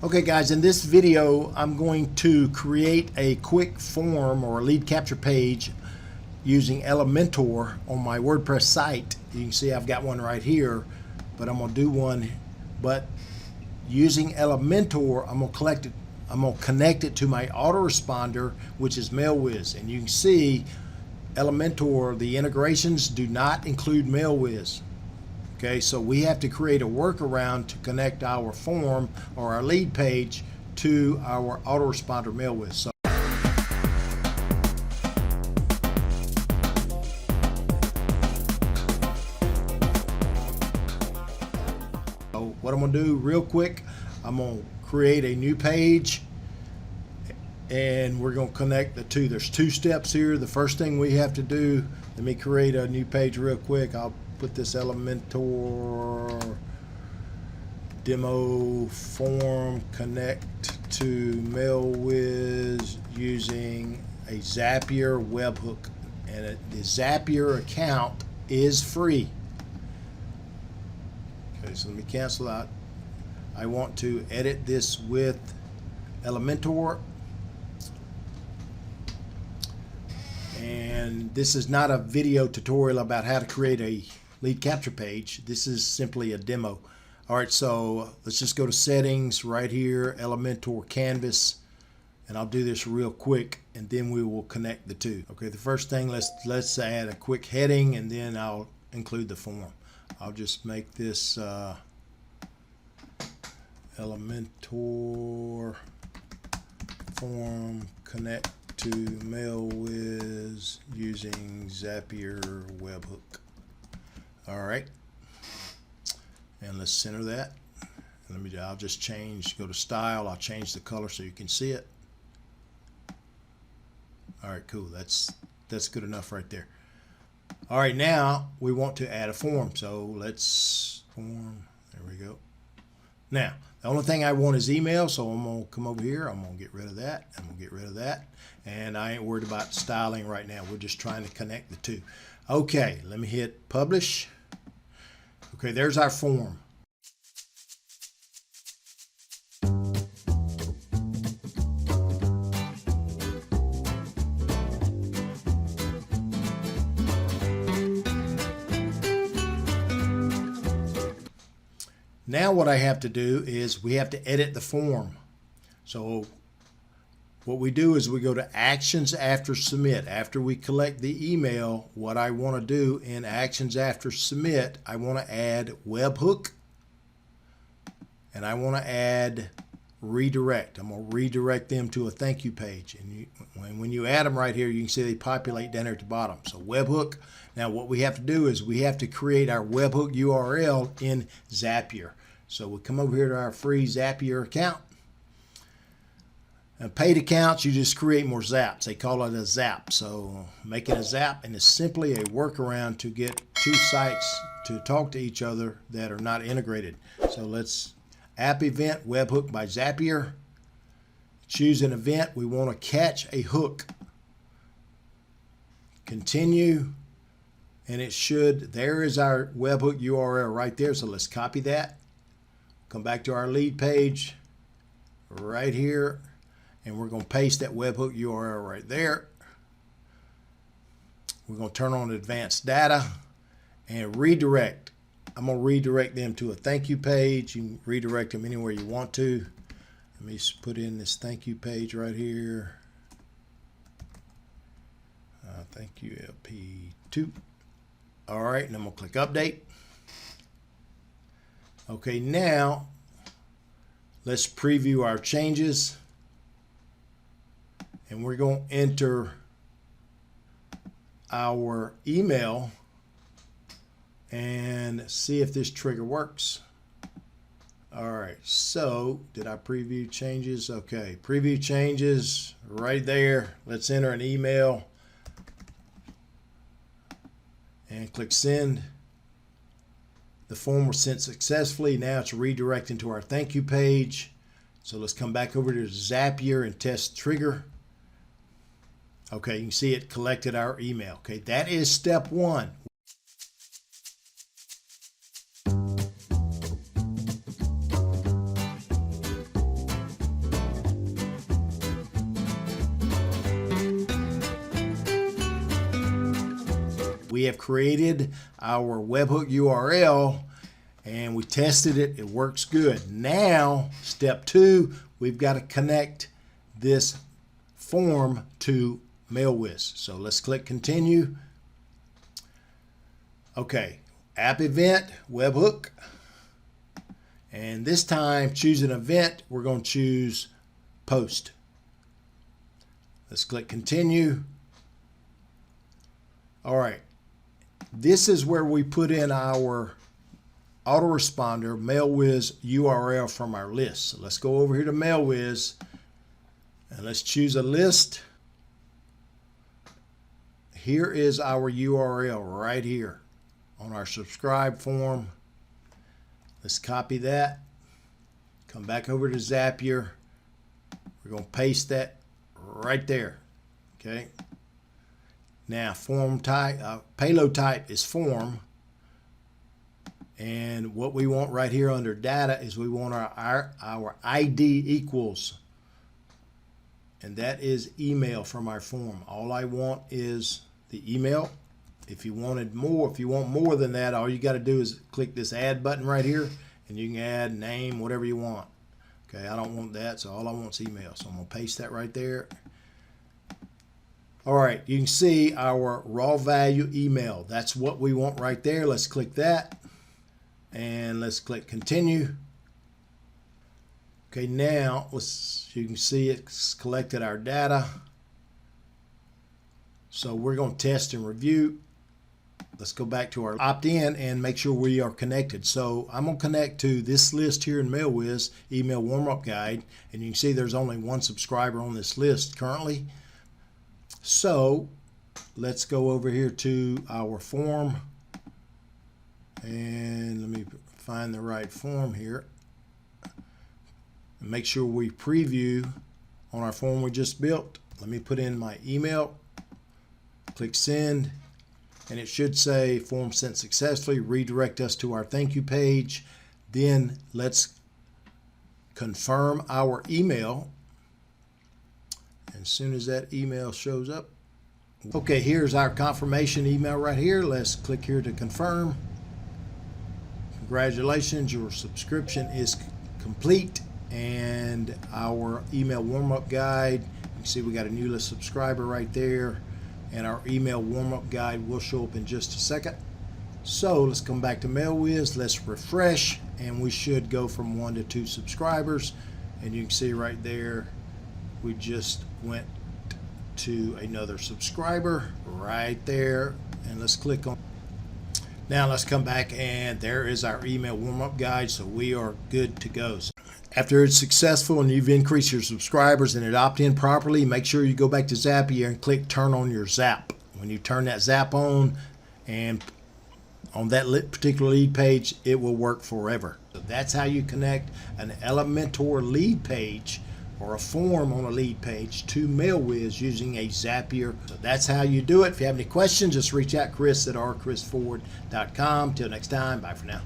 Okay guys, in this video I'm going to create a quick form or a lead capture page using Elementor on my WordPress site. You can see I've got one right here, but I'm going to do one, but using Elementor I'm going to connect it to my autoresponder, which is Mailwizz. And you can see Elementor, the integrations do not include Mailwizz. Okay, so we have to create a workaround to connect our form or our lead page to our autoresponder Mailwizz. So what I'm going to do real quick, I'm going to create a new page and we're going to connect the two. There's two steps here. The first thing we have to do, let me create a new page real quick. I'll put this Elementor demo form connect to Mailwizz using a Zapier webhook, and the Zapier account is free. Okay, so let me cancel out. I want to edit this with Elementor. And this is not a video tutorial about how to create a lead capture page. This is simply a demo. All right, so let's just go to settings right here, Elementor canvas, and I'll do this real quick and then we will connect the two. Okay, the first thing, let's add a quick heading and then I'll include the form. I'll just make this Elementor form connect to Mailwizz using Zapier webhook. All right, and let's center that. I'll just change, go to style, I'll change the color so you can see it. All right, cool, that's good enough right there. All right, now we want to add a form, so let's form, there we go. Now the only thing I want is email, so I'm gonna come over here, I'm gonna get rid of that, I'm gonna get rid of that, and I ain't worried about styling right now. We're just trying to connect the two. Okay, let me hit publish. Okay, there's our form. Now what I have to do is we have to edit the form. So what we do is we go to actions after submit. After we collect the email, what I want to do in actions after submit, I want to add webhook and I want to add redirect. I'm going to redirect them to a thank you page. And when you add them right here, you can see they populate down there at the bottom. So webhook. Now what we have to do is we have to create our webhook URL in Zapier. So we come over here to our free Zapier account. And paid accounts, you just create more zaps. They call it a zap. So make it a zap, and it's simply a workaround to get two sites to talk to each other that are not integrated. So let's app event webhook by Zapier. Choose an event. We want to catch a hook. Continue, and it should, there is our webhook URL right there. So let's copy that. Come back to our lead page right here. And we're going to paste that webhook URL right there. We're going to turn on advanced data and redirect. I'm going to redirect them to a thank you page. You can redirect them anywhere you want to. Let me just put in this thank you page right here. Thank you LP2. All right, and I'm going to click update. Okay, now let's preview our changes. And we're going to enter our email and see if this trigger works. All right, so did I preview changes? Okay, preview changes right there. Let's enter an email and click send. The form was sent successfully. Now it's redirecting to our thank you page. So let's come back over to Zapier and test trigger. Okay, you can see it collected our email. Okay, that is step one. We have created our webhook URL and we tested it. It works good. Now, step 2, we've got to connect this form to Mailwizz. So let's click continue. Okay, app event, webhook. And this time, choose an event. We're going to choose post. Let's click continue. All right. This is where we put in our autoresponder Mailwizz URL from our list. So let's go over here to Mailwizz and let's choose a list. Here is our URL right here on our subscribe form. Let's copy that. Come back over to Zapier. We're going to paste that right there. Okay. Now form type, payload type is form. And what we want right here under data is we want our ID equals. And that is email from our form. All I want is the email. If you wanted more, if you want more than that, all you got to do is click this add button right here and you can add name, whatever you want. Okay, I don't want that, so all I want is email. So I'm going to paste that right there. All right, you can see our raw value email. That's what we want right there. Let's click that and let's click continue. Okay, now you can see it's collected our data. So we're going to test and review. Let's go back to our opt-in and make sure we are connected. So I'm going to connect to this list here in Mailwizz, email warm-up guide, and you can see there's only one subscriber on this list currently. So let's go over here to our form and let me find the right form here. And make sure we preview on our form we just built. Let me put in my email, click send, and it should say form sent successfully, redirect us to our thank you page. Then let's confirm our email. As soon as that email shows up. Okay, here's our confirmation email right here. Let's click here to confirm. Congratulations, your subscription is complete. And our email warm-up guide, you can see we got a new list subscriber right there. And our email warm-up guide will show up in just a second. So let's come back to Mailwizz. Let's refresh, and we should go from 1 to 2 subscribers. And you can see right there, we just went to another subscriber right there. And let's click on. Now let's come back, and there is our email warm-up guide. So we are good to go. After it's successful and you've increased your subscribers and it opt-in properly, make sure you go back to Zapier and click turn on your Zap. When you turn that Zap on and on that particular lead page, it will work forever. So that's how you connect an Elementor lead page or a form on a lead page to Mailwizz using a Zapier. So that's how you do it. If you have any questions, just reach out Chris at rchrisford.com. Till next time, bye for now.